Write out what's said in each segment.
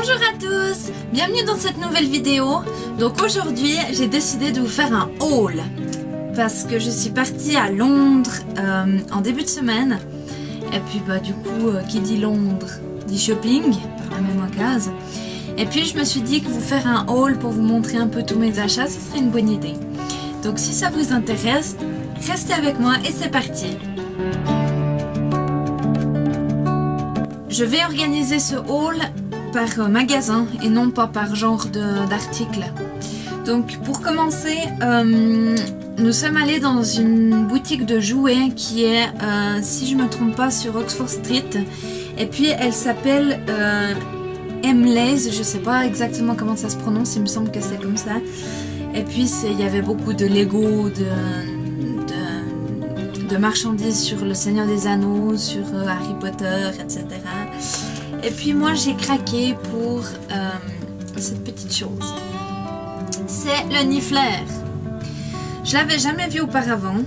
Bonjour à tous, bienvenue dans cette nouvelle vidéo. Donc aujourd'hui j'ai décidé de vous faire un haul parce que je suis partie à Londres en début de semaine. Et puis du coup qui dit Londres dit shopping par la même occasion. Et puis je me suis dit que vous faire un haul pour vous montrer un peu tous mes achats, ce serait une bonne idée. Donc si ça vous intéresse, restez avec moi et c'est parti. Je vais organiser ce haul par magasin et non pas par genre d'article. Donc pour commencer, nous sommes allés dans une boutique de jouets qui est, si je ne me trompe pas, sur Oxford Street. Et puis elle s'appelle Emleys, je ne sais pas exactement comment ça se prononce, il me semble que c'est comme ça. Et puis il y avait beaucoup de Lego, de marchandises sur le Seigneur des Anneaux, sur Harry Potter, etc. Et puis moi j'ai craqué pour cette petite chose. C'est le Niffler. Je l'avais jamais vu auparavant.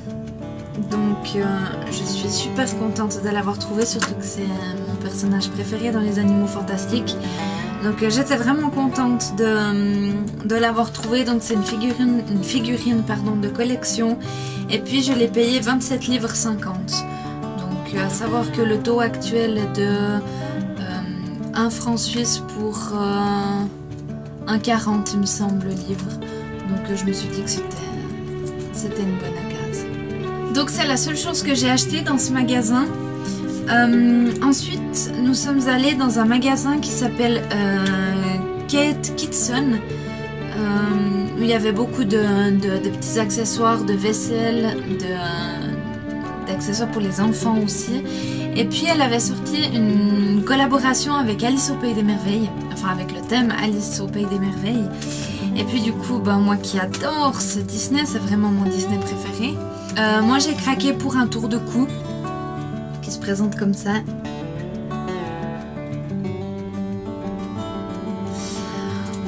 Donc je suis super contente de l'avoir trouvé, surtout que c'est mon personnage préféré dans les animaux fantastiques. Donc j'étais vraiment contente de l'avoir trouvé. Donc c'est une figurine de collection. Et puis je l'ai payé 27,50 livres. Donc à savoir que le taux actuel est de 1 franc suisse pour 1,40 il me semble livre. Donc je me suis dit que c'était une bonne occasion. Donc c'est la seule chose que j'ai acheté dans ce magasin. Ensuite nous sommes allés dans un magasin qui s'appelle Kate Kitson, où il y avait beaucoup de petits accessoires, de vaisselle, d'accessoires pour les enfants aussi. Et puis elle avait sorti une collaboration avec Alice au Pays des Merveilles, enfin avec le thème Alice au Pays des Merveilles. Et puis du coup, moi qui adore ce Disney, c'est vraiment mon Disney préféré. Moi j'ai craqué pour un tour de cou qui se présente comme ça.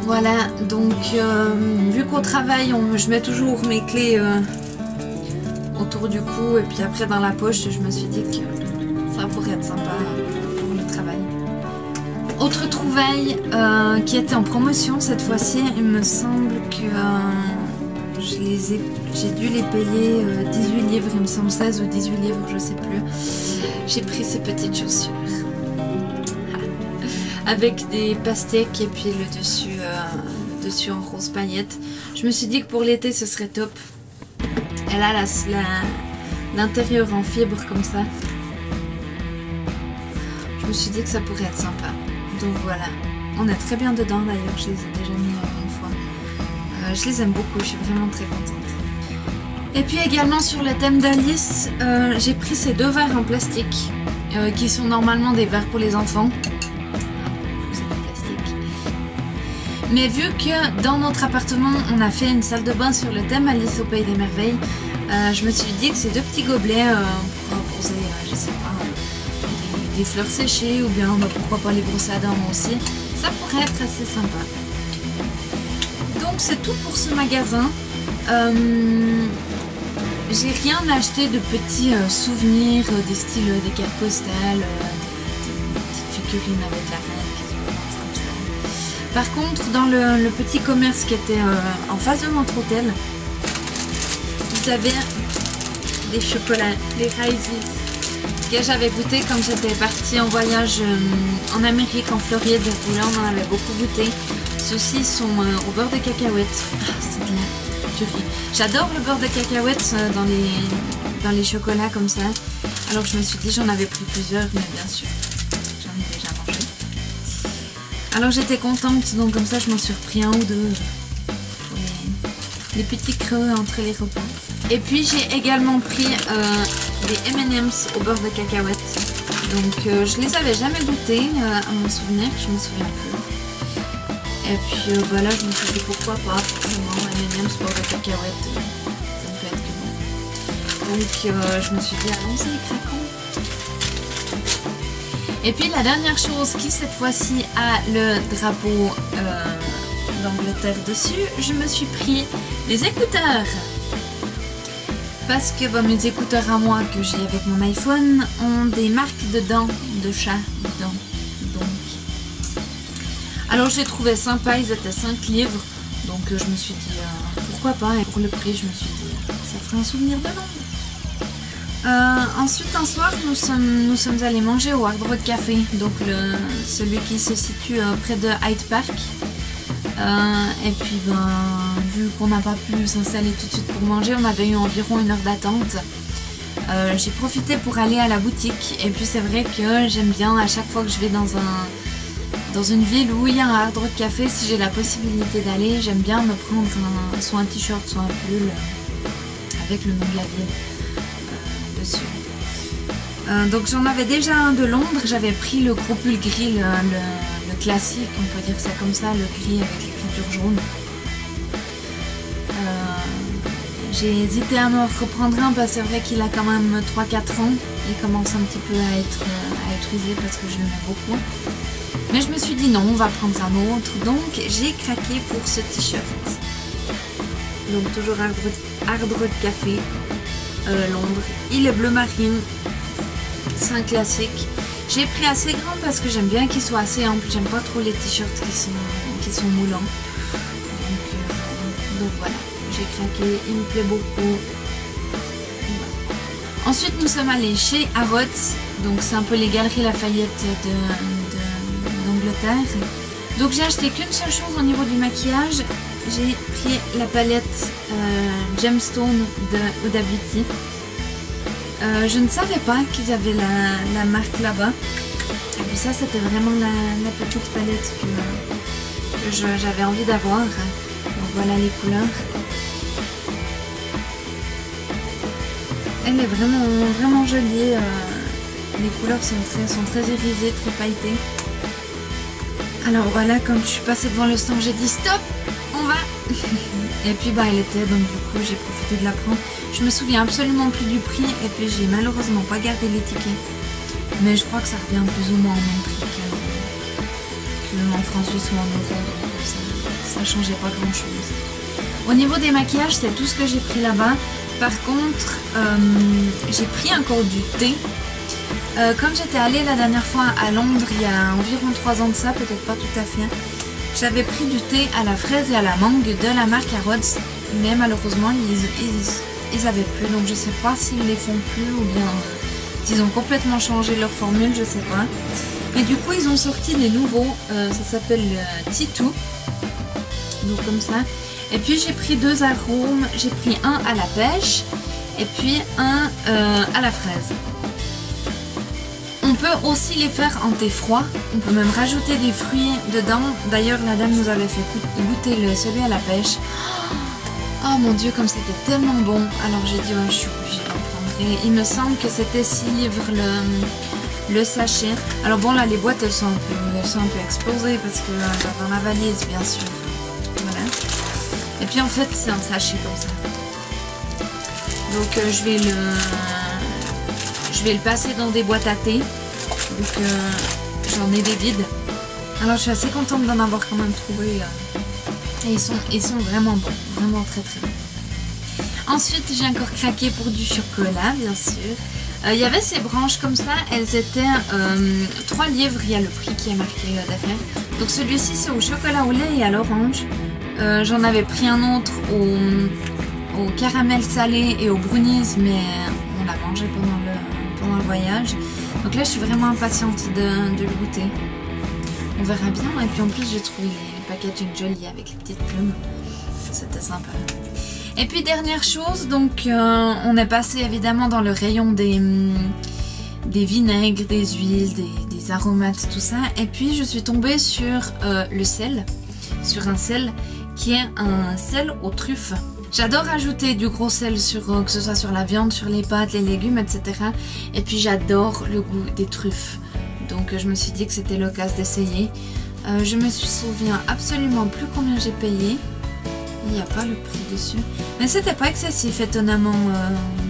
Voilà, donc vu qu'au travail je mets toujours mes clés autour du cou et puis après dans la poche, je me suis dit que ça pourrait être sympa pour le travail. Autre trouvaille qui était en promotion cette fois-ci, il me semble que j'ai dû les payer 18 livres, il me semble 16 ou 18 livres, je sais plus. J'ai pris ces petites chaussures avec des pastèques et puis le dessus en rose paillettes. Je me suis dit que pour l'été ce serait top. Elle a l'intérieur en fibre comme ça. Je me suis dit que ça pourrait être sympa. Donc voilà, on est très bien dedans d'ailleurs, je les ai déjà mis une fois. Je les aime beaucoup, je suis vraiment très contente. Et puis également sur le thème d'Alice, j'ai pris ces deux verres en plastique qui sont normalement des verres pour les enfants. Mais vu que dans notre appartement on a fait une salle de bain sur le thème Alice au Pays des Merveilles, je me suis dit que ces deux petits gobelets pour poser, je sais pas, des fleurs séchées ou bien pourquoi pas les brosser à dents aussi, ça pourrait être assez sympa. Donc c'est tout pour ce magasin. J'ai rien acheté de petits souvenirs des styles des cartes postales, des petites figurines avec la reine. Par contre, dans le petit commerce qui était en face de notre hôtel, vous avez des chocolats, des Rises, que j'avais goûté quand j'étais partie en voyage en Amérique, en Floride, où là on en avait beaucoup goûté. Ceux-ci sont au beurre de cacahuètes. Ah, c'est de la tuerie. J'adore le beurre de cacahuètes dans les chocolats comme ça. Alors je me suis dit, j'en avais pris plusieurs, mais bien sûr, j'en ai déjà mangé. Alors j'étais contente, donc comme ça je m'en suis repris un ou deux pour les petits creux entre les repas. Et puis j'ai également pris des M&M's au beurre de cacahuètes. Donc je les avais jamais goûtés à mon souvenir, je me souviens plus. Et puis voilà, je me suis dit pourquoi pas, vraiment M&M's beurre de cacahuètes, ça me peut être que bon. Donc je me suis dit allons-y, craquons. Et puis la dernière chose qui cette fois-ci a le drapeau d'Angleterre dessus, je me suis pris des écouteurs. Parce que mes écouteurs à moi que j'ai avec mon iPhone ont des marques de dents, de chat dedans. Donc Alors j'ai trouvé sympa, ils étaient 5 livres. Donc je me suis dit pourquoi pas, et pour le prix je me suis dit ça ferait un souvenir de Londres. Ensuite un soir nous sommes allés manger au Hard Rock Café, donc celui qui se situe près de Hyde Park. Et puis vu qu'on n'a pas pu s'installer tout de suite pour manger, on avait eu environ 1 heure d'attente. J'ai profité pour aller à la boutique, et puis c'est vrai que j'aime bien à chaque fois que je vais dans une ville où il y a un Hard Rock Café, si j'ai la possibilité d'aller, j'aime bien me prendre soit un t-shirt, soit un pull avec le nom de la ville dessus. Donc j'en avais déjà un de Londres, j'avais pris le gros pull gris, le classique, on peut dire ça comme ça, le gris avec l'écriture jaune. J'ai hésité à me reprendre un parce que c'est vrai qu'il a quand même 3-4 ans, il commence un petit peu à être usé parce que je l'aimais beaucoup. Mais je me suis dit non, on va prendre un autre, donc j'ai craqué pour ce t-shirt. Donc toujours Hard Rock Café, Londres. Il est bleu marine, c'est un classique. J'ai pris assez grand parce que j'aime bien qu'il soit assez ample, j'aime pas trop les t-shirts qui sont moulants. Donc voilà, j'ai craqué, il me plaît beaucoup. Voilà. Ensuite nous sommes allés chez Harrods, donc c'est un peu les galeries Lafayette d'Angleterre. Donc j'ai acheté qu'une seule chose au niveau du maquillage, j'ai pris la palette Gemstone de Huda Beauty. Je ne savais pas qu'ils avaient la marque là-bas. Et puis ça c'était vraiment la petite palette que j'avais envie d'avoir. Donc voilà les couleurs. Elle est vraiment jolie. Les couleurs sont très irisées, très pailletées. Alors voilà, quand je suis passée devant le stand, j'ai dit stop, on va. Et puis elle était, donc du coup j'ai profité de la prendre. Je me souviens absolument plus du prix, et puis j'ai malheureusement pas gardé les tickets. Mais je crois que ça revient plus ou moins au même prix qu'en francs suisses ou en euros, donc ça changeait pas grand chose. Au niveau des maquillages, c'est tout ce que j'ai pris là-bas. Par contre, j'ai pris encore du thé. Comme j'étais allée la dernière fois à Londres il y a environ 3 ans de ça, peut-être pas tout à fait, j'avais pris du thé à la fraise et à la mangue de la marque Harrods, mais malheureusement ils avaient plus, donc je sais pas s'ils les font plus ou bien s'ils ont complètement changé leur formule, je sais pas. Mais du coup ils ont sorti des nouveaux, ça s'appelle T2, donc comme ça. Et puis j'ai pris 2 arômes, j'ai pris un à la pêche et puis un à la fraise. On peut aussi les faire en thé froid, on peut même rajouter des fruits dedans. D'ailleurs la dame nous avait fait goûter celui à la pêche. Oh mon dieu, comme c'était tellement bon. Alors j'ai dit ouais, je suis obligée d'en prendre. Et il me semble que c'était 6 livres le sachet. Alors bon là les boîtes elles sont un peu explosées parce que dans la valise bien sûr. Voilà. Et puis en fait c'est un sachet comme ça. Donc je vais le passer dans des boîtes à thé. Donc j'en ai des vides. Alors je suis assez contente d'en avoir quand même trouvé. Et ils sont vraiment bons. Vraiment très bons. Ensuite j'ai encore craqué pour du chocolat bien sûr. Il y avait ces branches comme ça. Elles étaient 3 livres. Il y a le prix qui est marqué derrière. Donc celui-ci c'est au chocolat au lait et à l'orange. J'en avais pris un autre au caramel salé et au brownies, mais on l'a mangé pendant le voyage. Donc là je suis vraiment impatiente de le goûter. On verra bien. Et puis en plus j'ai trouvé les packaging jolis avec les petites plumes. C'était sympa. Et puis dernière chose, donc on est passé évidemment dans le rayon des vinaigres, des huiles, des aromates, tout ça. Et puis je suis tombée sur le sel, sur un sel qui est un sel aux truffes. J'adore ajouter du gros sel que ce soit sur la viande, sur les pâtes, les légumes, etc. Et puis j'adore le goût des truffes. Donc je me suis dit que c'était l'occasion d'essayer. Je me souviens absolument plus combien j'ai payé. Il n'y a pas le prix dessus. Mais c'était pas excessif étonnamment.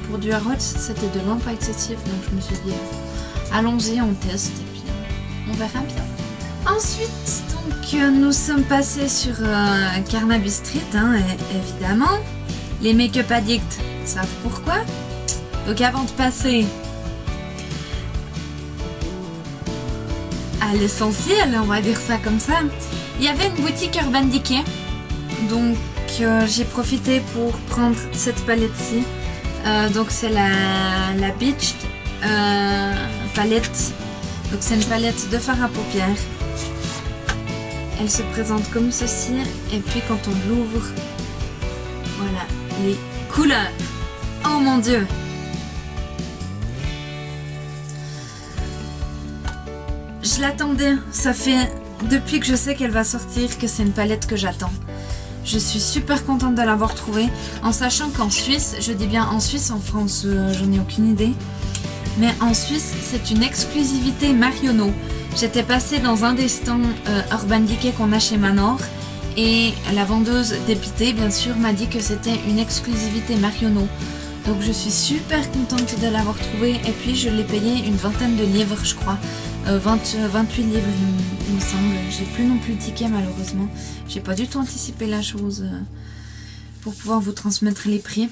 Pour du Harrods, c'était de loin pas excessif. Donc je me suis dit, allons-y, on teste et puis on verra bien. Ensuite, donc, nous sommes passés sur Carnaby Street, hein, évidemment. Les make-up addicts savent pourquoi. Donc avant de passer à l'essentiel, on va dire ça comme ça, Il y avait une boutique Urban Decay, donc j'ai profité pour prendre cette palette-ci. Donc c'est la Beach palette. Donc c'est une palette de fard à paupières. Elle se présente comme ceci, et puis quand on l'ouvre, voilà les couleurs. Oh mon dieu! Je l'attendais, ça fait depuis que je sais qu'elle va sortir que c'est une palette que j'attends. Je suis super contente de l'avoir trouvée, en sachant qu'en Suisse, je dis bien en Suisse, en France j'en ai aucune idée, mais en Suisse c'est une exclusivité Marionneau. J'étais passée dans un des stands Urban Decay qu'on a chez Manor et la vendeuse dépitée bien sûr m'a dit que c'était une exclusivité Marionneau. Donc je suis super contente de l'avoir trouvée et puis je l'ai payé une vingtaine de livres je crois. 28 livres il me semble. J'ai plus non plus le ticket malheureusement. J'ai pas du tout anticipé la chose pour pouvoir vous transmettre les prix.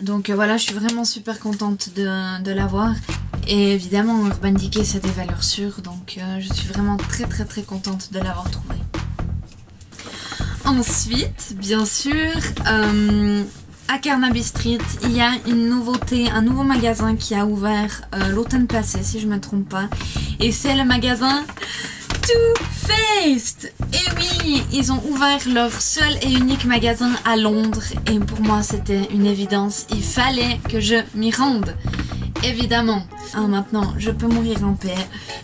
Donc voilà, je suis vraiment super contente de l'avoir. Et évidemment, Urban Decay, c'est des valeurs sûres, donc je suis vraiment très contente de l'avoir trouvé. Ensuite, bien sûr, à Carnaby Street, il y a une nouveauté, un nouveau magasin qui a ouvert l'automne passé, si je ne me trompe pas. Et c'est le magasin Too Faced. Et oui, ils ont ouvert leur seul et unique magasin à Londres. Et pour moi, c'était une évidence. Il fallait que je m'y rende. Évidemment. Ah, maintenant, je peux mourir en paix.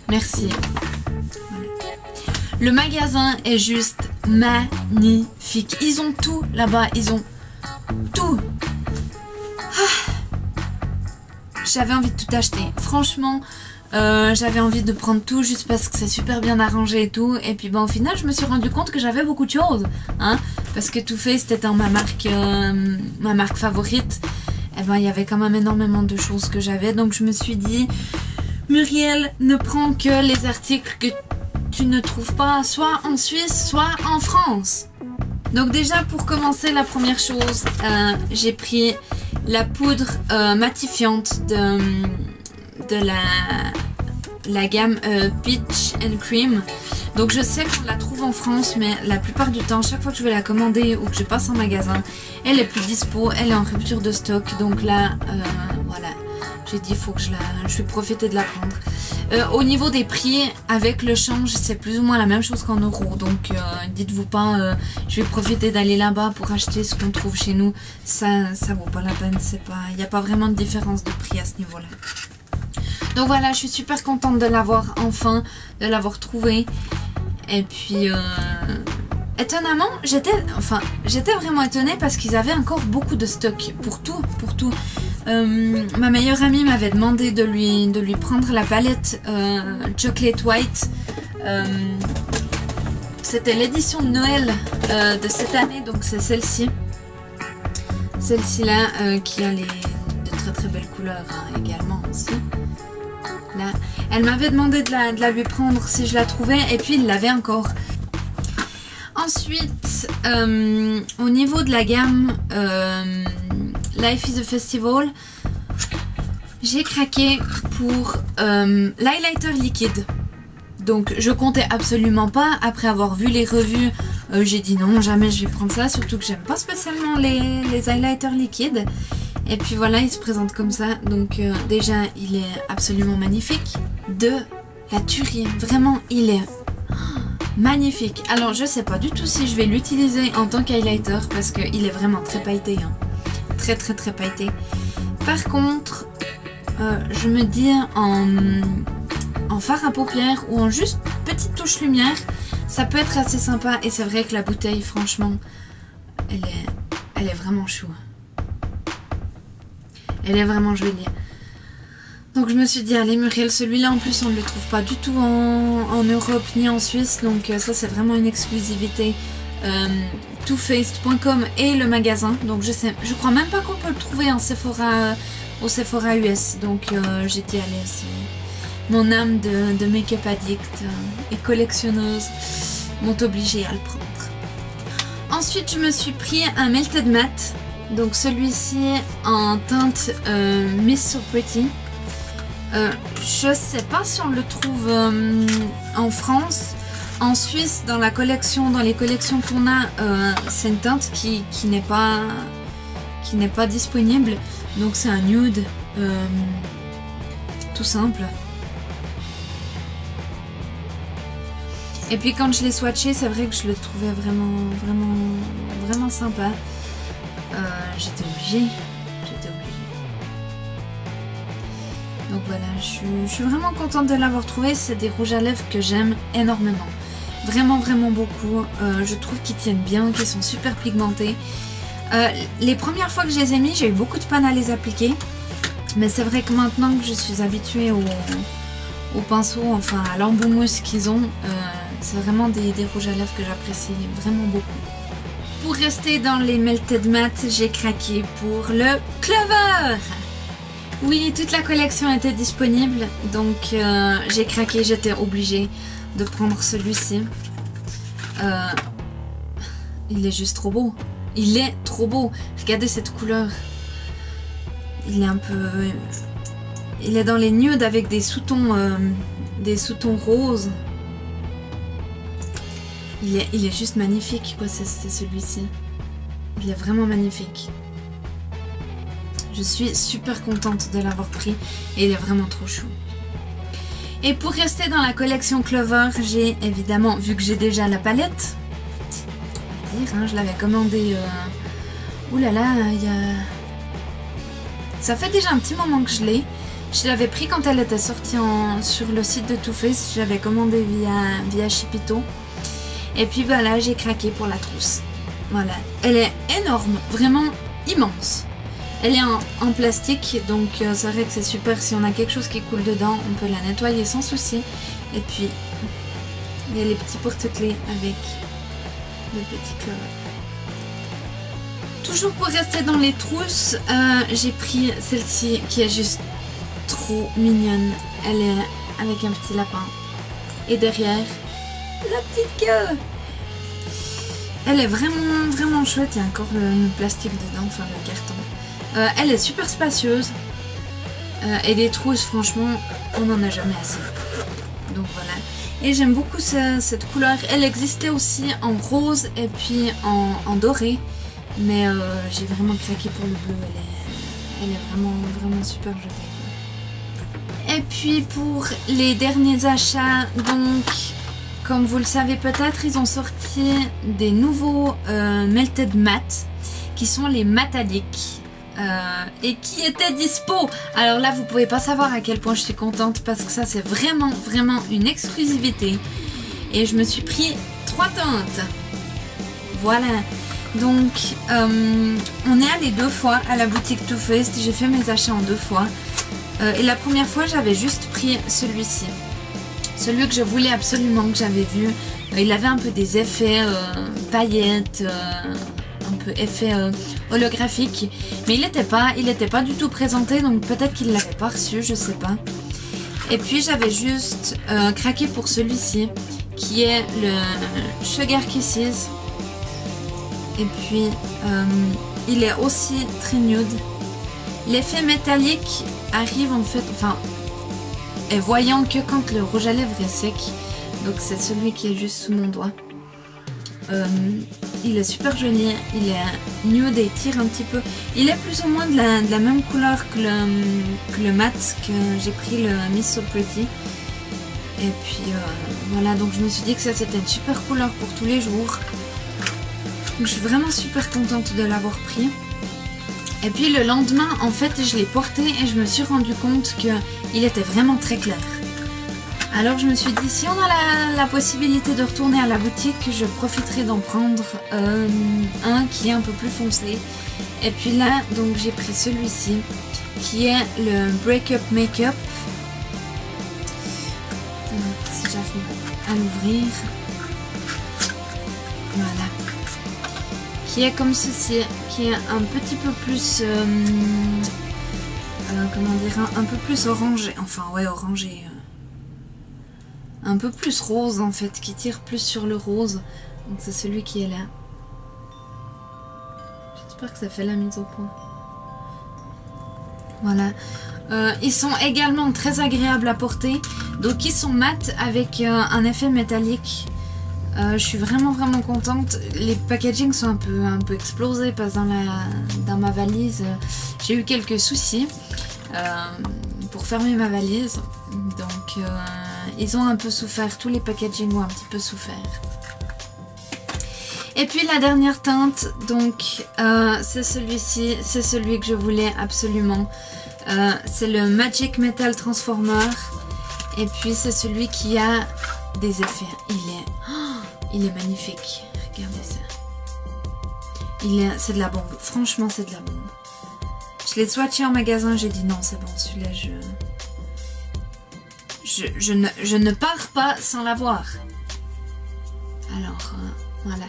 Merci. Voilà. Le magasin est juste magnifique. Ils ont tout là-bas. Ils ont tout. Ah. J'avais envie de tout acheter. Franchement, j'avais envie de prendre tout juste parce que c'est super bien arrangé et tout. Et puis au final, je me suis rendu compte que j'avais beaucoup de choses. Hein, parce que Too Faced étant ma marque favorite. Eh ben, il y avait quand même énormément de choses que j'avais. Donc je me suis dit, Muriel, ne prends que les articles que tu ne trouves pas soit en Suisse, soit en France. Donc déjà pour commencer, la première chose, j'ai pris la poudre matifiante de la gamme Peach and Cream. Donc je sais qu'on la trouve en France, mais la plupart du temps, chaque fois que je vais la commander ou que je passe en magasin, elle est plus dispo, elle est en rupture de stock. Donc là, voilà, j'ai dit il faut que je vais profiter de la prendre. Au niveau des prix, avec le change, c'est plus ou moins la même chose qu'en euros. Donc dites-vous pas, je vais profiter d'aller là-bas pour acheter ce qu'on trouve chez nous. Ça vaut pas la peine, il n'y a pas vraiment de différence de prix à ce niveau-là. Donc voilà, je suis super contente de l'avoir enfin, de l'avoir trouvé. Et puis, étonnamment, j'étais vraiment étonnée parce qu'ils avaient encore beaucoup de stock pour tout. Ma meilleure amie m'avait demandé de lui prendre la palette Chocolate White. C'était l'édition de Noël de cette année, donc c'est celle-ci. Celle-ci-là qui a de très belles couleurs hein, également aussi. Là. Elle m'avait demandé de la lui prendre si je la trouvais et puis il l'avait encore. Ensuite, au niveau de la gamme Life is a Festival, j'ai craqué pour l'highlighter liquide. Donc je comptais absolument pas, après avoir vu les revues, j'ai dit non, jamais je vais prendre ça, surtout que j'aime pas spécialement les highlighters liquides. Et puis voilà, il se présente comme ça. Donc déjà, il est absolument magnifique. De la tuerie. Vraiment, il est magnifique. Alors, je sais pas du tout si je vais l'utiliser en tant qu'highlighter parce qu'il est vraiment très pailleté. Hein. Très pailleté. Par contre, je me dis en fard à paupières ou en juste petite touche lumière, ça peut être assez sympa. Et c'est vrai que la bouteille, franchement, elle est vraiment chou. Elle est vraiment jolie. Donc je me suis dit, allez Muriel, celui-là en plus on ne le trouve pas du tout en Europe ni en Suisse. Donc ça c'est vraiment une exclusivité toofaced.com et le magasin. Donc je crois même pas qu'on peut le trouver en Sephora, au Sephora US. Donc j'ai dit, allez, mon âme de make-up addict et collectionneuse m'ont obligée à le prendre. Ensuite je me suis pris un Melted Matte. Donc celui-ci en teinte Miss So Pretty. Je sais pas si on le trouve en France. en Suisse, dans les collections qu'on a, c'est une teinte qui n'est pas disponible. Donc c'est un nude tout simple. Et puis quand je l'ai swatché, c'est vrai que je le trouvais vraiment sympa. J'étais obligée. Donc voilà, je suis vraiment contente de l'avoir trouvé. C'est des rouges à lèvres que j'aime énormément. Vraiment beaucoup. Je trouve qu'ils tiennent bien, qu'ils sont super pigmentés. Les premières fois que je les ai mis, j'ai eu beaucoup de peine à les appliquer. Mais c'est vrai que maintenant que je suis habituée au pinceau, enfin à l'embout-mousse qu'ils ont, c'est vraiment des rouges à lèvres que j'apprécie vraiment beaucoup. Pour rester dans les Melted Matte, j'ai craqué pour le Clover. Oui, toute la collection était disponible, donc j'ai craqué, j'étais obligée de prendre celui-ci. Il est juste trop beau. Il est trop beau. Regardez cette couleur. Il est un peu... Il est dans les nudes avec des sous-tons roses. Il est juste magnifique, quoi, c'est celui-ci. Il est vraiment magnifique. Je suis super contente de l'avoir pris et il est vraiment trop chou. Et pour rester dans la collection Clover, j'ai évidemment, vu que j'ai déjà la palette, je l'avais commandée, oulala, il y a... Ça fait déjà un petit moment que je l'ai. Je l'avais pris quand elle était sortie sur le site de Too Faced, je l'avais commandée via Shipito. Et puis voilà, j'ai craqué pour la trousse. Voilà, elle est énorme, vraiment immense. Elle est en plastique, donc c'est vrai que c'est super. Si on a quelque chose qui coule dedans, on peut la nettoyer sans souci. Et puis, il y a les petits porte-clés avec le petit Clover. Toujours pour rester dans les trousses, j'ai pris celle-ci qui est juste trop mignonne. Elle est avec un petit lapin. Et derrière, la petite queue. Elle est vraiment chouette. Il y a encore le plastique dedans, enfin le carton. Elle est super spacieuse et des trousses, franchement, on n'en a jamais assez. Donc voilà. Et j'aime beaucoup cette couleur. Elle existait aussi en rose et puis en doré. Mais j'ai vraiment craqué pour le bleu. Elle est vraiment super jolie. Et puis pour les derniers achats, donc comme vous le savez peut-être, ils ont sorti des nouveaux Melted Matte qui sont les Mattaliques. Et qui était dispo. Alors là vous pouvez pas savoir à quel point je suis contente parce que ça c'est vraiment une exclusivité. Et je me suis pris 3 teintes. Voilà. Donc on est allé 2 fois à la boutique Too Faced. J'ai fait mes achats en 2 fois. Et la première fois j'avais juste pris celui-ci. Celui que je voulais absolument, que j'avais vu. Il avait un peu des effets paillettes, un peu effet holographique, mais il n'était pas du tout présenté, donc peut-être qu'il l'avait pas reçu, je sais pas. Et puis j'avais juste craqué pour celui-ci qui est le Sugar Kisses. Et puis il est aussi très nude. L'effet métallique arrive en fait, enfin, est voyant que quand le rouge à lèvres est sec. Donc c'est celui qui est juste sous mon doigt. Il est super joli, il est nude et tire un petit peu. Il est plus ou moins de la même couleur que le mat que j'ai pris, le Miss So Pretty. Et puis voilà, donc je me suis dit que ça c'était une super couleur pour tous les jours. Donc je suis vraiment super contente de l'avoir pris. Et puis le lendemain, en fait, je l'ai porté et je me suis rendu compte qu'il était vraiment très clair. Alors je me suis dit, si on a la possibilité de retourner à la boutique, je profiterai d'en prendre un qui est un peu plus foncé. Et puis là, donc j'ai pris celui-ci, qui est le Break Up Makeup. Si j'arrive à l'ouvrir. Voilà. Qui est comme ceci, qui est un petit peu plus... comment dire, un peu plus orangé. Enfin, ouais, orangé. Un peu plus rose en fait, qui tire plus sur le rose. Donc c'est celui qui est là. J'espère que ça fait la mise au point. Voilà. Ils sont également très agréables à porter. Donc ils sont mat avec un effet métallique. Je suis vraiment contente. Les packagings sont un peu explosés parce que dans ma valise, j'ai eu quelques soucis pour fermer ma valise. Donc ils ont un peu souffert, tous les packagings ont un petit peu souffert. Et puis la dernière teinte, donc c'est celui-ci, c'est celui que je voulais absolument. C'est le Magic Metal Transformer. Et puis c'est celui qui a des effets. Il est magnifique. Regardez ça. C'est de la bombe. Franchement, c'est de la bombe. Je l'ai swatché en magasin, j'ai dit non, c'est bon, celui-là, je ne pars pas sans l'avoir. Alors, voilà.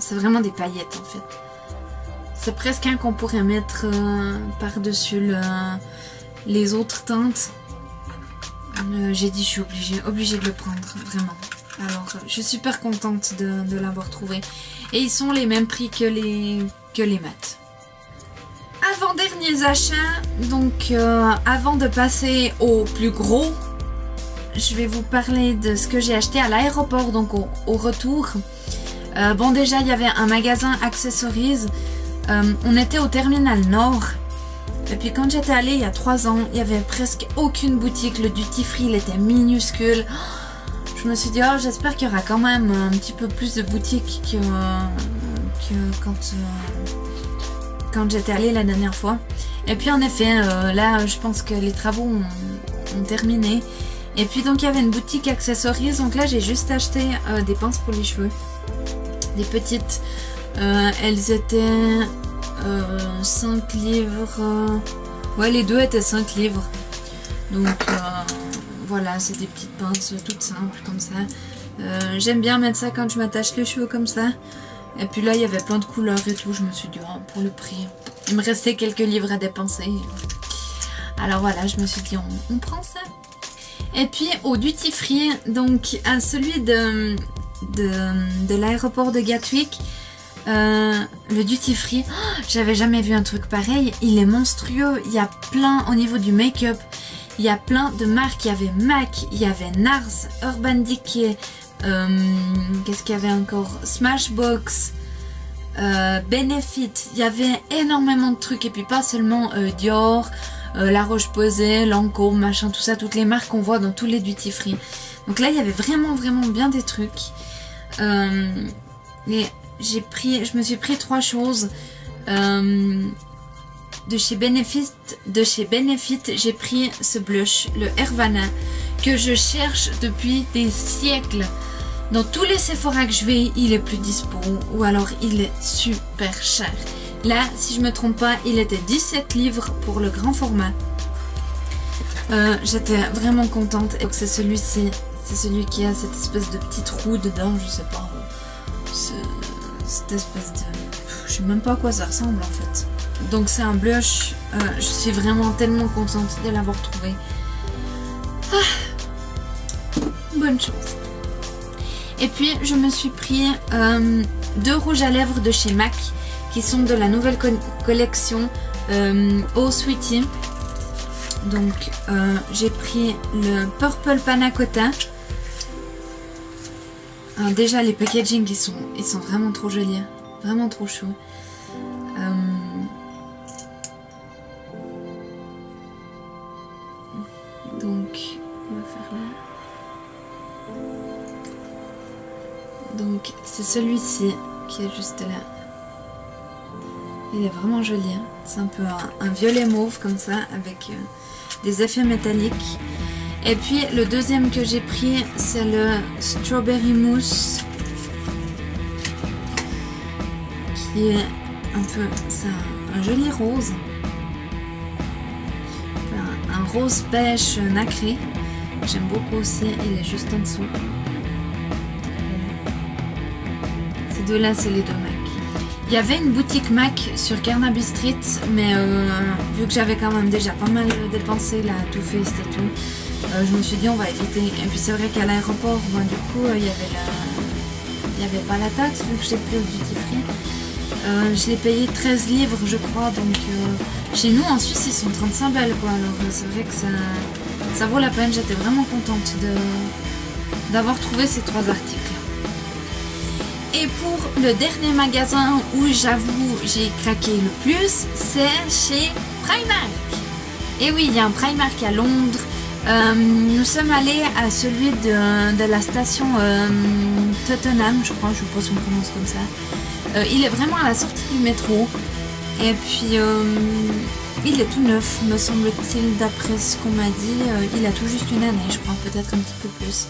C'est vraiment des paillettes, en fait. C'est presque un qu'on pourrait mettre par-dessus les autres teintes. J'ai dit, je suis obligée de le prendre, vraiment. Alors, je suis super contente de l'avoir trouvé. Et ils sont les mêmes prix que les mats. Avant-derniers achats, donc avant de passer au plus gros, je vais vous parler de ce que j'ai acheté à l'aéroport, donc au retour. Bon, déjà, il y avait un magasin Accessories. On était au terminal Nord. Et puis quand j'étais allée il y a 3 ans, il n'y avait presque aucune boutique. Le duty free, il était minuscule. Je me suis dit, oh, j'espère qu'il y aura quand même un petit peu plus de boutiques que quand j'étais allée la dernière fois. Et puis en effet, là, je pense que les travaux ont terminé. Et puis donc, il y avait une boutique Accessories. Donc là, j'ai juste acheté des pinces pour les cheveux. Des petites. Elles étaient 5 livres. Ouais, les deux étaient 5 livres. Donc voilà, c'est des petites pinces toutes simples comme ça. J'aime bien mettre ça quand je m'attache les cheveux comme ça. Et puis là, il y avait plein de couleurs et tout. Je me suis dit, oh, pour le prix, il me restait quelques livres à dépenser. Alors voilà, je me suis dit, on prend ça. Et puis au duty free, donc à celui de l'aéroport de Gatwick, le duty free, oh, j'avais jamais vu un truc pareil. Il est monstrueux. Il y a plein au niveau du make-up. Il y a plein de marques. Il y avait MAC, il y avait NARS, Urban Decay. Qu'est-ce qu'il y avait encore? Smashbox, Benefit. Il y avait énormément de trucs. Et puis pas seulement Dior, La Roche-Posay, Lancôme, machin, tout ça. Toutes les marques qu'on voit dans tous les duty free. Donc là, il y avait vraiment bien des trucs. Et je me suis pris 3 choses. De chez Benefit, j'ai pris ce blush, le Hervana, que je cherche depuis des siècles. Dans tous les Sephora que je vais, il est plus dispo, ou alors il est super cher. Là, si je me trompe pas, il était 17 livres pour le grand format. J'étais vraiment contente. Et c'est celui-ci, c'est celui qui a cette espèce de petit trou dedans, je sais pas. Cette espèce de... Je sais même pas à quoi ça ressemble en fait. Donc c'est un blush, je suis vraiment tellement contente de l'avoir trouvé. Ah, bonne chose. Et puis je me suis pris 2 rouges à lèvres de chez MAC qui sont de la nouvelle collection Oh Sweetie. Donc j'ai pris le Purple Panna Cotta. Déjà les packaging ils sont vraiment trop jolis, vraiment trop chauds. Donc on va faire là. Donc c'est celui-ci qui est juste là. Il est vraiment joli, hein. C'est un peu un violet mauve comme ça avec des effets métalliques. Et puis le deuxième que j'ai pris, c'est le Strawberry Mousse, qui est un peu, c'est un joli rose, un rose pêche nacré. J'aime beaucoup aussi, il est juste en dessous. Ces deux-là, c'est les deux MAC. Il y avait une boutique MAC sur Carnaby Street, mais vu que j'avais quand même déjà pas mal dépensé la Too Faced et tout, je me suis dit on va éviter. Et puis c'est vrai qu'à l'aéroport, bon, du coup, il y avait pas la taxe vu que j'ai pris au duty free. Je l'ai payé 13 livres je crois, donc chez nous en Suisse ils sont 35 balles quoi. Alors c'est vrai que ça vaut la peine. J'étais vraiment contente d'avoir trouvé ces 3 articles. Et pour le dernier magasin où j'avoue j'ai craqué le plus, c'est chez Primark. Et oui, il y a un Primark à Londres. Nous sommes allés à celui de la station Tottenham, je crois, je sais pas si on prononce comme ça. Il est vraiment à la sortie du métro. Et puis il est tout neuf, me semble-t-il, d'après ce qu'on m'a dit. Il a tout juste une année, je crois, peut-être un petit peu plus.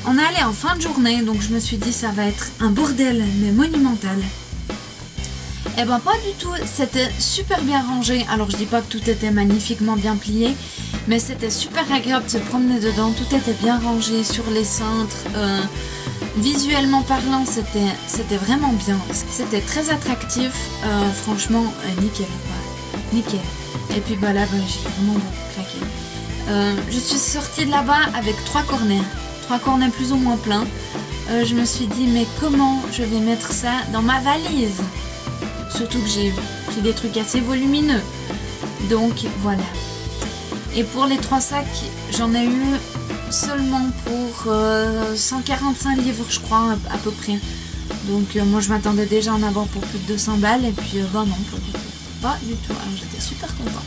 On est allé en fin de journée, donc je me suis dit ça va être un bordel, mais monumental. Et ben pas du tout, c'était super bien rangé. Alors je dis pas que tout était magnifiquement bien plié, mais c'était super agréable de se promener dedans. Tout était bien rangé sur les cintres. Visuellement parlant, c'était vraiment bien. C'était très attractif. Franchement, nickel quoi. Nickel. Et puis bah là, j'ai vraiment beaucoup craqué. Je suis sortie de là-bas avec 3 cornets. 3 cornets plus ou moins pleins. Je me suis dit, mais comment je vais mettre ça dans ma valise? Surtout que j'ai pris des trucs assez volumineux. Donc voilà. Et pour les 3 sacs, j'en ai eu seulement pour 145 livres, je crois, à peu près. Donc moi je m'attendais déjà à en avoir pour plus de 200 balles. Et puis bah non, pas du tout. Pas du tout. Alors j'étais super contente.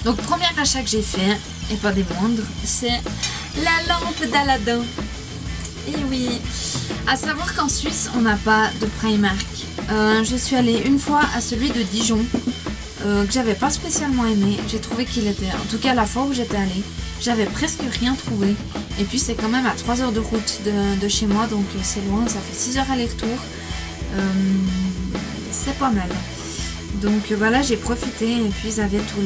Donc premier achat que j'ai fait, et pas des moindres, c'est la lampe d'Aladin. Et oui, à savoir qu'en Suisse, on n'a pas de Primark. Je suis allée une fois à celui de Dijon, que j'avais pas spécialement aimé. J'ai trouvé qu'il était, en tout cas la fois où j'étais allée, j'avais presque rien trouvé. Et puis c'est quand même à 3 heures de route de chez moi, donc c'est loin, ça fait 6 heures aller-retour. C'est pas mal. Donc voilà, j'ai profité, et puis ils avaient tout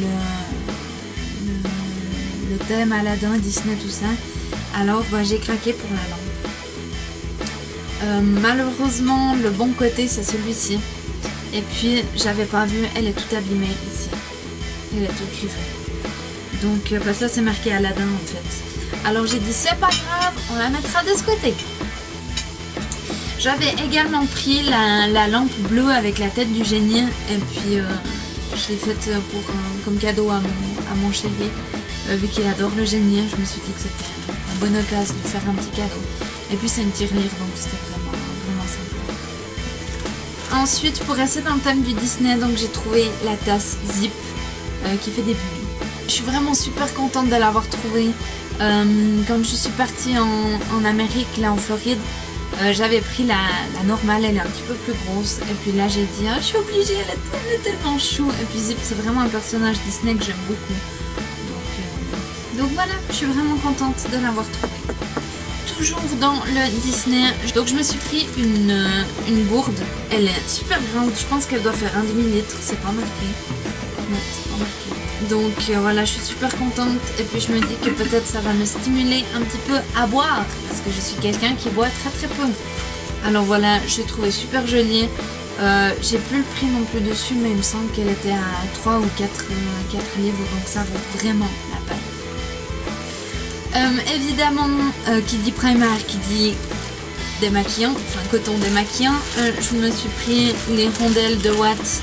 le thème Aladdin, Disney, tout ça. Alors bah, j'ai craqué pour la lampe. Malheureusement, le bon côté c'est celui-ci. Et puis j'avais pas vu, elle est toute abîmée ici. Elle est toute griffée. Donc bah, ça c'est marqué Aladdin en fait. Alors j'ai dit c'est pas grave, on la mettra de ce côté. J'avais également pris la lampe bleue avec la tête du génie. Et puis je l'ai faite comme cadeau à mon chéri. Vu qu'il adore le génie, je me suis dit que c'était une bonne occasion de faire un petit cadeau. Et puis c'est une tirelire, donc c'était vraiment sympa. Ensuite, pour rester dans le thème du Disney, donc j'ai trouvé la tasse Zip qui fait des bulles. Je suis vraiment super contente de l'avoir trouvée. Quand je suis partie en Amérique, là en Floride, j'avais pris la normale, elle est un petit peu plus grosse. Et puis là j'ai dit, je suis obligée, elle est tellement chou. Et puis Zip, c'est vraiment un personnage Disney que j'aime beaucoup. Donc voilà, je suis vraiment contente de l'avoir trouvé. Toujours dans le Disney, donc je me suis pris une gourde. Elle est super grande, je pense qu'elle doit faire un demi-litre, c'est pas marqué. Non, c'est pas marqué. Donc voilà, je suis super contente. Et puis je me dis que peut-être ça va me stimuler un petit peu à boire, parce que je suis quelqu'un qui boit très peu. Alors voilà, je l'ai trouvée super jolie. J'ai plus le prix non plus dessus, mais il me semble qu'elle était à 3 ou 4 livres, donc ça vaut vraiment la peine. Évidemment, qui dit Primark, qui dit démaquillant, enfin coton démaquillant, je me suis pris les rondelles de Watt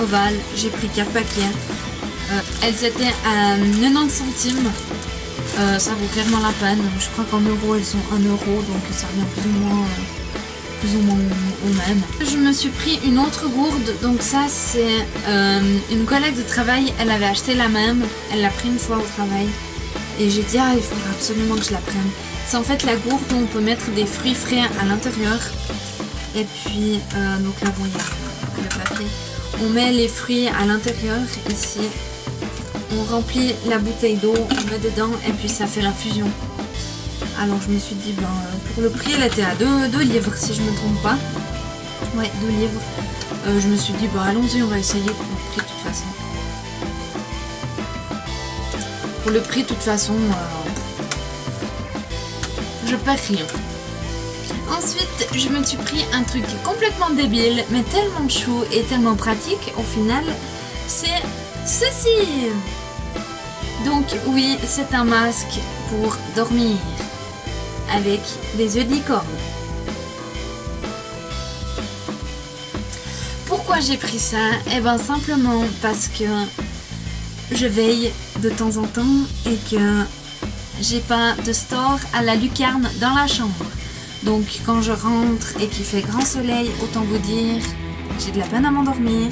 ovales, j'ai pris 4 paquets. Elles étaient à 90 centimes, ça vaut clairement la peine. Je crois qu'en euros elles sont 1 euro, donc ça revient plus ou moins au même. Je me suis pris une autre gourde, donc ça c'est une collègue de travail, elle avait acheté la même, elle l'a pris une fois au travail. Et j'ai dit, il faudra absolument que je la prenne. C'est en fait la gourde où on peut mettre des fruits frais à l'intérieur. Et puis, donc là, bon, il y a le papier. On met les fruits à l'intérieur, ici. On remplit la bouteille d'eau, on met dedans, et puis ça fait l'infusion. Alors je me suis dit, pour le prix, elle était à 2 livres, si je ne me trompe pas. Ouais, 2 livres. Je me suis dit, allons-y, on va essayer pour le prix de toute façon. Pour le prix, de toute façon, je perds rien. Ensuite, je me suis pris un truc complètement débile, mais tellement chou et tellement pratique, au final, c'est ceci. Donc oui, c'est un masque pour dormir, avec des yeux de licorne. Pourquoi j'ai pris ça? Eh ben simplement parce que je veille de temps en temps et que j'ai pas de store à la lucarne dans la chambre. Donc quand je rentre et qu'il fait grand soleil, autant vous dire, j'ai de la peine à m'endormir.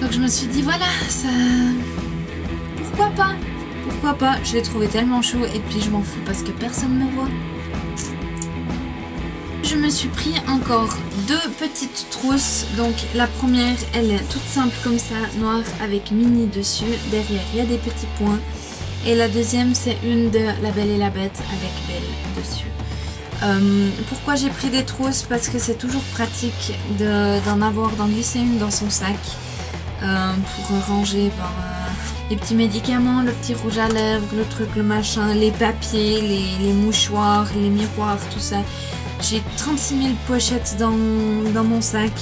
Donc je me suis dit voilà, ça... pourquoi pas? Pourquoi pas? Je l'ai trouvé tellement chaud et puis je m'en fous parce que personne ne me voit. Je me suis pris encore 2 petites trousses. Donc la première, elle est toute simple comme ça, noire avec mini dessus. Derrière, il y a des petits points. Et la deuxième, c'est une de La Belle et la Bête avec Belle dessus. Pourquoi j'ai pris des trousses? Parce que c'est toujours pratique d'en avoir, d'en glisser une dans son sac pour ranger les petits médicaments, le petit rouge à lèvres, le truc, le machin, les papiers, les mouchoirs, les miroirs, tout ça. J'ai 36 000 pochettes dans mon sac.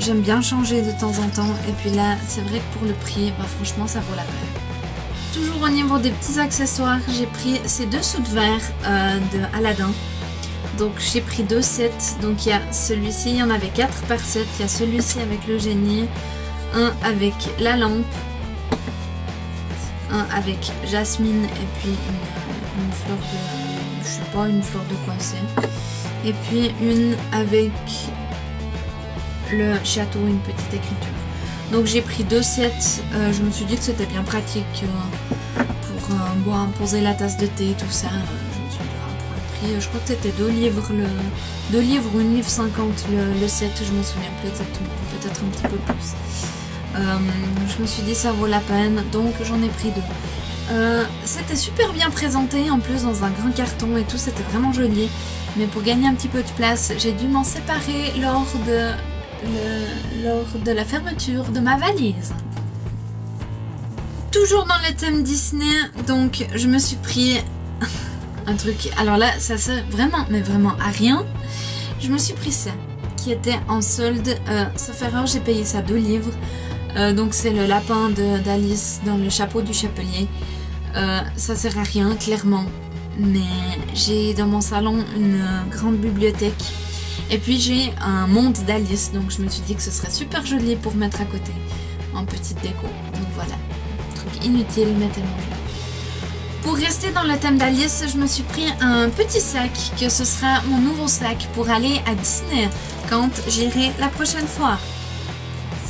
J'aime bien changer de temps en temps. Et puis là, c'est vrai que pour le prix, franchement, ça vaut la peine. Toujours au niveau des petits accessoires, j'ai pris ces 2 soude-verre de Aladdin. Donc j'ai pris 2 sets. Donc il y a celui-ci, il y en avait 4 par set. Il y a celui-ci avec le génie, un avec la lampe, un avec Jasmine et puis une fleur de... je sais pas, une fleur de quoi c'est. Et puis une avec le château, une petite écriture. Donc j'ai pris 2 sets, je me suis dit que c'était bien pratique pour poser la tasse de thé, tout ça. Je me suis dit, pour le prix, je crois que c'était 2 livres, 2 livres ou 1,50 livre le set, je m'en souviens plus exactement, peut-être un petit peu plus. Je me suis dit ça vaut la peine, donc j'en ai pris 2. C'était super bien présenté, en plus dans un grand carton et tout, c'était vraiment joli. Mais pour gagner un petit peu de place, j'ai dû m'en séparer lors de la fermeture de ma valise. Toujours dans le thème Disney, donc je me suis pris un truc, alors là ça sert vraiment, mais vraiment à rien. Je me suis pris ça, qui était en solde, sauf erreur j'ai payé ça 2 livres. Donc c'est le lapin d'Alice dans le chapeau du chapelier. Ça sert à rien clairement, mais j'ai dans mon salon une grande bibliothèque. Et puis j'ai un monde d'Alice, donc je me suis dit que ce serait super joli pour mettre à côté en petite déco. Donc voilà, truc inutile mais tellement joli. Pour rester dans le thème d'Alice, je me suis pris un petit sac, que ce sera mon nouveau sac pour aller à Disney quand j'irai la prochaine fois.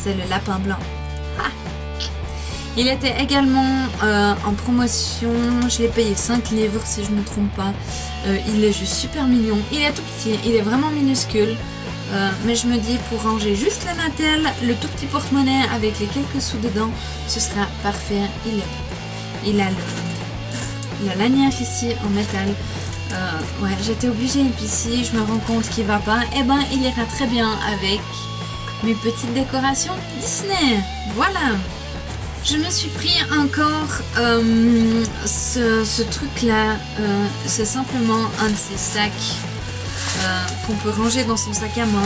C'est le lapin blanc. Ah. Il était également en promotion, je l'ai payé 5 livres si je ne me trompe pas. Il est juste super mignon, il est tout petit, il est vraiment minuscule. Mais je me dis pour ranger juste la Natel, le tout petit porte-monnaie avec les quelques sous dedans, ce sera parfait. Il a la lanière ici en métal. Ouais, j'étais obligée et puis si je me rends compte qu'il va pas, eh ben il ira très bien avec mes petites décorations Disney. Voilà. Je me suis pris encore ce truc là, c'est simplement un de ces sacs qu'on peut ranger dans son sac à main.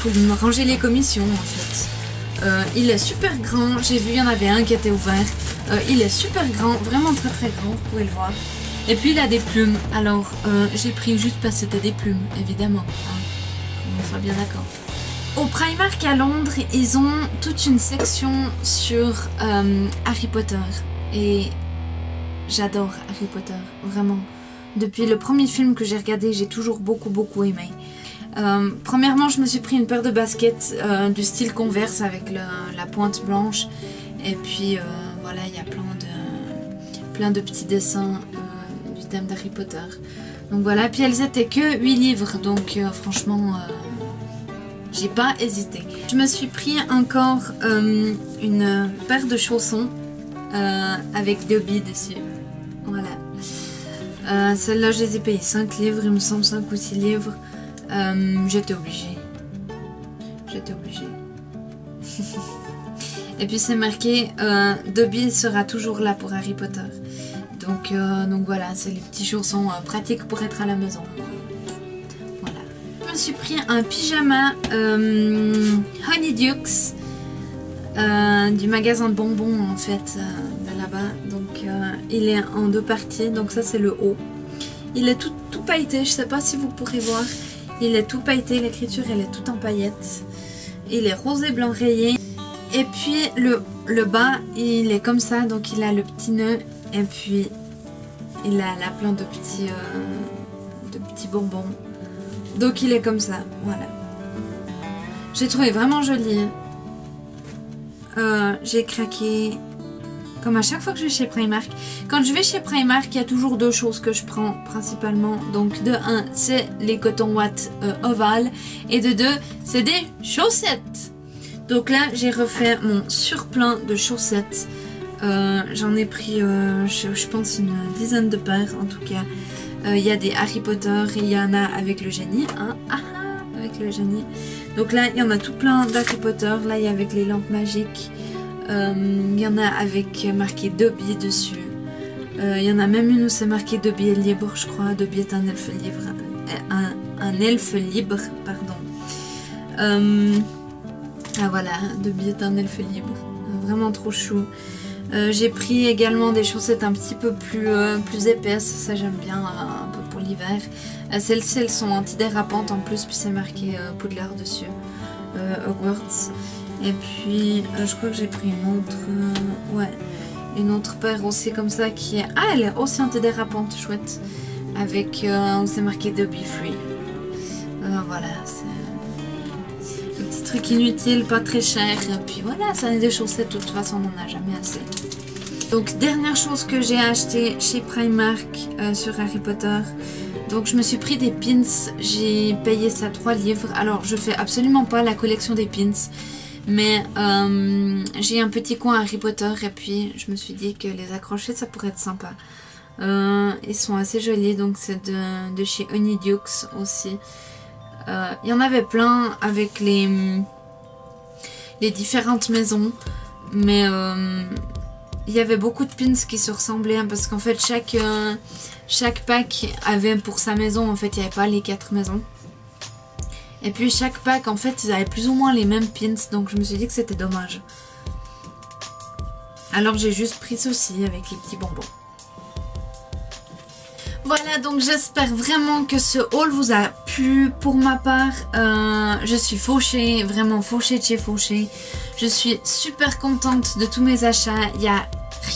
Pour ranger les commissions en fait. Il est super grand, j'ai vu il y en avait un qui était ouvert. Il est super grand, vraiment très très grand, vous pouvez le voir. Et puis il a des plumes, alors j'ai pris juste parce que c'était des plumes, évidemment. Hein. On sera bien d'accord. Au Primark à Londres, ils ont toute une section sur Harry Potter. Et j'adore Harry Potter, vraiment. Depuis le premier film que j'ai regardé, j'ai toujours beaucoup aimé. Premièrement, je me suis pris une paire de baskets du style Converse avec la pointe blanche. Et puis voilà, il y a plein de petits dessins du thème d'Harry Potter. Donc voilà, puis elles étaient que 8 livres, donc franchement... j'ai pas hésité. Je me suis pris encore une paire de chaussons avec Dobby dessus. Voilà. Celles-là, je les ai payées 5 livres, il me semble 5 ou 6 livres. J'étais obligée. Et puis c'est marqué Dobby sera toujours là pour Harry Potter. Donc voilà, c'est les petits chaussons pratiques pour être à la maison. Je me suis pris un pyjama Honeydukes du magasin de bonbons en fait de là-bas. Donc il est en 2 parties, donc ça c'est le haut. Il est tout pailleté, je sais pas si vous pourrez voir. Il est tout pailleté, l'écriture elle est toute en paillettes. Il est rose et blanc rayé. Et puis le bas il est comme ça, donc il a le petit nœud et puis il a plein de petits bonbons. Donc il est comme ça, voilà. J'ai trouvé vraiment joli. J'ai craqué comme à chaque fois que je vais chez Primark. Quand je vais chez Primark, il y a toujours deux choses que je prends principalement. Donc de 1, c'est les coton watts ovales. Et de 2, c'est des chaussettes. Donc là, j'ai refait mon surplein de chaussettes. J'en ai pris, je pense, une dizaine de paires en tout cas. Il y a des Harry Potter et il y en a avec le génie. Hein, avec le génie. Donc là, il y en a tout plein d'Harry Potter. Là, il y a avec les lampes magiques. Il y en a avec marqué Dobby dessus. Il y en a même une où c'est marqué Dobby est libre, je crois. Dobby est un elfe libre. Un elfe libre, pardon. Ah voilà, Dobby est un elfe libre. Vraiment trop chou. J'ai pris également des chaussettes un petit peu plus épaisses. Ça j'aime bien, un peu pour l'hiver. Celles-ci, elles sont antidérapantes en plus. Puis c'est marqué Poudlard dessus. Hogwarts. Et puis je crois que j'ai pris une autre paire aussi comme ça qui est... Ah, elle est aussi antidérapante, chouette. Avec, c'est marqué Dobby Free. Voilà, c'est un petit truc inutile, pas très cher. Et puis voilà, ça est des chaussettes, de toute façon on n'en a jamais assez. Donc dernière chose que j'ai acheté chez Primark sur Harry Potter. Donc je me suis pris des pins, j'ai payé ça 3 livres. Alors je fais absolument pas la collection des pins. Mais j'ai un petit coin Harry Potter et puis je me suis dit que les accrocher ça pourrait être sympa. Ils sont assez jolis, donc c'est de chez Honeydukes aussi. Il y en avait plein avec les différentes maisons, mais il y avait beaucoup de pins qui se ressemblaient hein, parce qu'en fait chaque pack avait pour sa maison, en fait il n'y avait pas les 4 maisons. Et puis chaque pack, en fait, ils avaient plus ou moins les mêmes pins, donc je me suis dit que c'était dommage. Alors j'ai juste pris ceci avec les petits bonbons. Voilà, donc j'espère vraiment que ce haul vous a plu. Pour ma part, je suis fauchée, vraiment fauchée de chez Fauché. Je suis super contente de tous mes achats. Il n'y a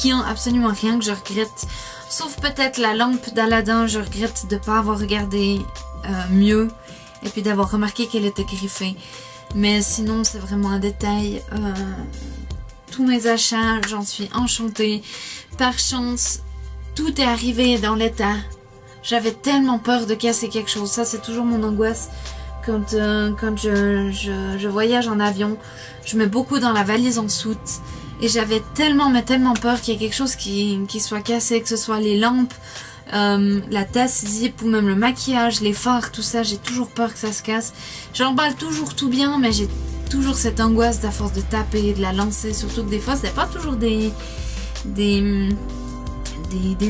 rien, absolument rien que je regrette. Sauf peut-être la lampe d'Aladin, je regrette de ne pas avoir regardé mieux. Et puis d'avoir remarqué qu'elle était griffée. Mais sinon c'est vraiment un détail. Tous mes achats, j'en suis enchantée. Par chance, tout est arrivé dans l'état. J'avais tellement peur de casser quelque chose. Ça c'est toujours mon angoisse. Quand je voyage en avion, je mets beaucoup dans la valise en soute. Et j'avais tellement peur qu'il y ait quelque chose qui soit cassé. Que ce soit les lampes. La tasse zip ou même le maquillage, les fards, tout ça, j'ai toujours peur que ça se casse. J'emballe toujours tout bien, mais j'ai toujours cette angoisse à force de taper et de la lancer. Surtout que des fois, c'est pas toujours des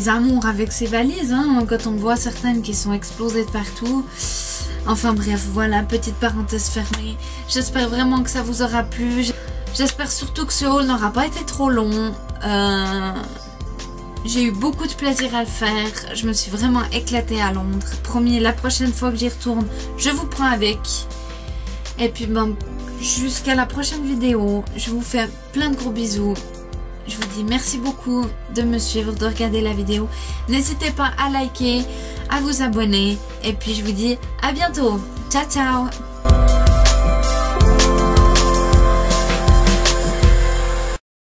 amours avec ces valises, hein, quand on voit certaines qui sont explosées de partout. Enfin bref, voilà, petite parenthèse fermée. J'espère vraiment que ça vous aura plu. J'espère surtout que ce haul n'aura pas été trop long. J'ai eu beaucoup de plaisir à le faire, je me suis vraiment éclatée à Londres. Promis, la prochaine fois que j'y retourne, je vous prends avec. Et puis bon, jusqu'à la prochaine vidéo, je vous fais plein de gros bisous. Je vous dis merci beaucoup de me suivre, de regarder la vidéo. N'hésitez pas à liker, à vous abonner. Et puis je vous dis à bientôt. Ciao ciao.